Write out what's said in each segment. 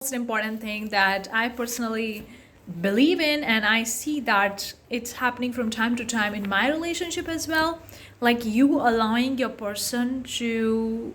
Most important thing that I personally believe in, and I see that it's happening from time to time in my relationship as well. Like you allowing your person to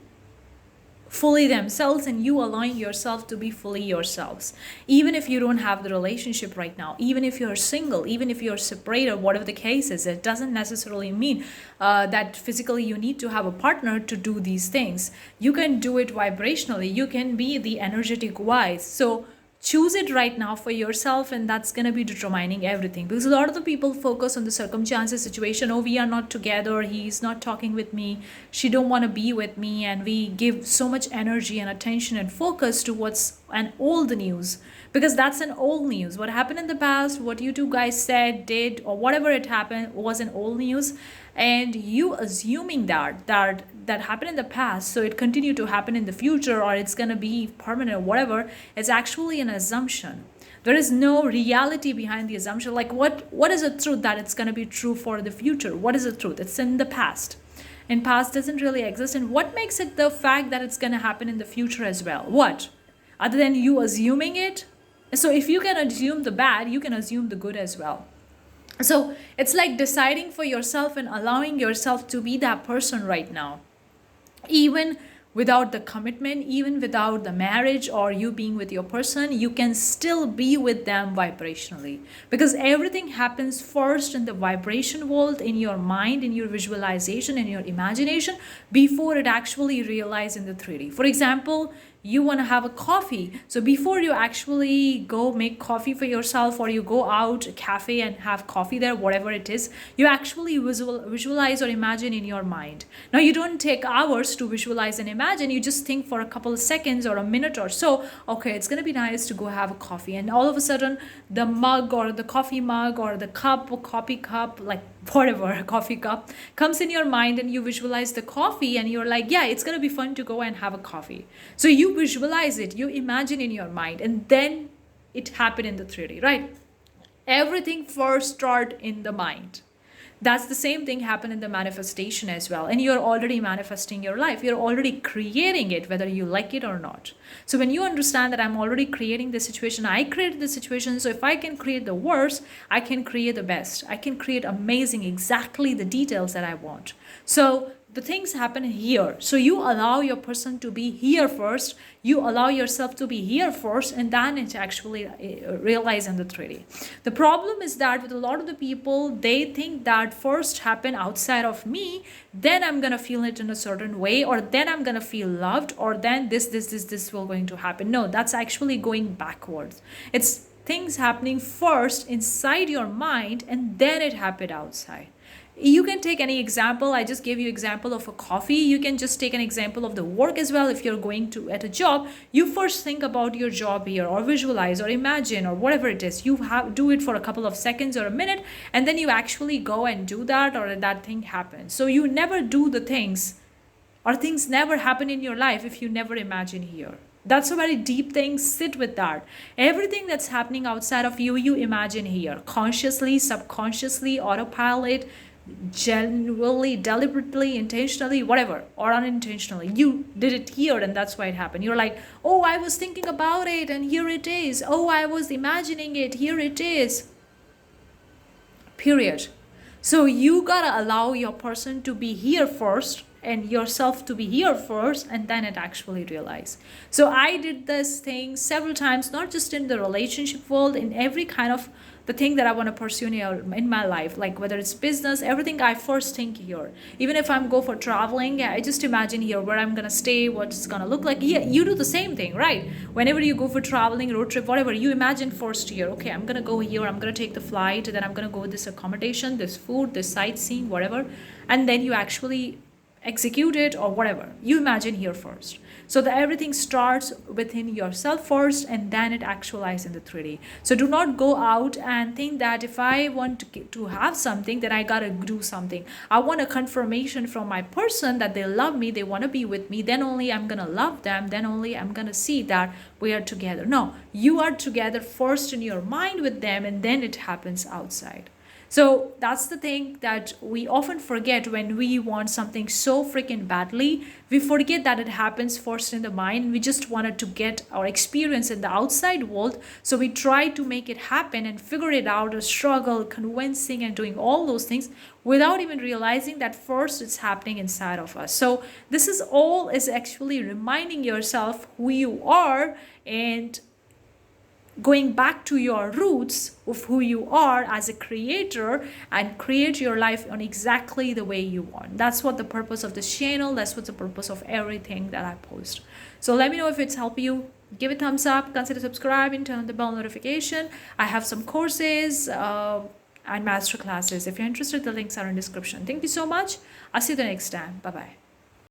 fully themselves and you allowing yourself to be fully yourselves, even if you don't have the relationship right now, even if you're single, even if you're separated, whatever the case is. It doesn't necessarily mean that physically you need to have a partner to do these things. You can do it vibrationally, you can be the energetic wise. So choose it right now for yourself, and that's going to be determining everything, because a lot of the people focus on the circumstances situation. Oh, we are not together, he's not talking with me, she don't want to be with me, and we give so much energy and attention and focus to what's an old news, because that's an old news. What happened in the past, what you two guys said, did, or whatever it happened was an old news, and you assuming that happened in the past, so it continued to happen in the future, or it's going to be permanent or whatever. It's actually an assumption. There is no reality behind the assumption. Like what is the truth that it's going to be true for the future? What is the truth? It's in the past, and past doesn't really exist. And what makes it the fact that it's going to happen in the future as well? What, other than you assuming it? So if you can assume the bad, you can assume the good as well. So it's like deciding for yourself and allowing yourself to be that person right now, even without the commitment, even without the marriage or you being with your person. You can still be with them vibrationally, because everything happens first in the vibration world, in your mind, in your visualization, in your imagination, before it actually realizes in the 3D. For example, you want to have a coffee, so before you actually go make coffee for yourself, or you go out a cafe and have coffee there, whatever it is, you actually visualize or imagine in your mind. Now you don't take hours to visualize and imagine, you just think for a couple of seconds or a minute or so. Okay, it's going to be nice to go have a coffee, and all of a sudden the mug or the coffee mug or the cup or coffee cup, like whatever, a coffee cup comes in your mind, and you visualize the coffee, and you're like, yeah, it's going to be fun to go and have a coffee. So you visualize it, you imagine in your mind, and then it happened in the 3D, right? Everything first start in the mind. That's the same thing happen in the manifestation as well, and you're already manifesting your life, you're already creating it, whether you like it or not. So when you understand that I'm already creating the situation, I created the situation, so if I can create the worst, I can create the best, I can create amazing, exactly the details that I want. So the things happen here, so you allow your person to be here first, you allow yourself to be here first, and then it actually realize in the 3D. The problem is that with a lot of the people, they think that first happen outside of me, then I'm gonna feel it in a certain way, or then I'm gonna feel loved, or then this will going to happen. No, that's actually going backwards. It's things happening first inside your mind, and then it happened outside. You can take any example, I just gave you example of a coffee. You can just take an example of the work as well. If you're going to at a job, you first think about your job here, or visualize or imagine or whatever it is. You have do it for a couple of seconds or a minute, and then you actually go and do that, or that thing happens. So you never do the things, or things never happen in your life if you never imagine here. That's a very deep thing. Sit with that. Everything that's happening outside of you, you imagine here, consciously, subconsciously, autopilot, genuinely, deliberately, intentionally, whatever, or unintentionally. You did it here, and that's why it happened. You're like, oh, I was thinking about it, and here it is. Oh, I was imagining it, here it is. Period. So you gotta allow your person to be here first, and yourself to be here first, and then it actually realize. So I did this thing several times, not just in the relationship world, in every kind of the thing that I want to pursue in my life, like whether it's business, everything. I first think here. Even if I'm go for traveling, I just imagine here where I'm gonna stay, what it's gonna look like. Yeah, you do the same thing, right? Whenever you go for traveling, road trip, whatever, you imagine first here. Okay, I'm gonna go here, I'm gonna take the flight, then I'm gonna go with this accommodation, this food, this sightseeing, whatever, and then you actually execute it or whatever. You imagine here first. So that everything starts within yourself first, and then it actualizes in the 3D. So do not go out and think that if I want to have something, then I gotta do something. I want a confirmation from my person that they love me, they want to be with me, then only I'm gonna love them, then only I'm gonna see that we are together. No, you are together first in your mind with them, and then it happens outside. So that's the thing that we often forget when we want something so freaking badly. We forget that it happens first in the mind. We just wanted to get our experience in the outside world. So we try to make it happen and figure it out, or struggle, convincing, and doing all those things without even realizing that first it's happening inside of us. So this is all is actually reminding yourself who you are and going back to your roots of who you are as a creator, and create your life on exactly the way you want. That's what the purpose of this channel, that's what the purpose of everything that I post. So let me know if it's helped you. Give it a thumbs up, consider subscribing, turn on the bell notification. I have some courses and master classes. If you're interested, the links are in description. Thank you so much. I'll see you the next time. Bye bye.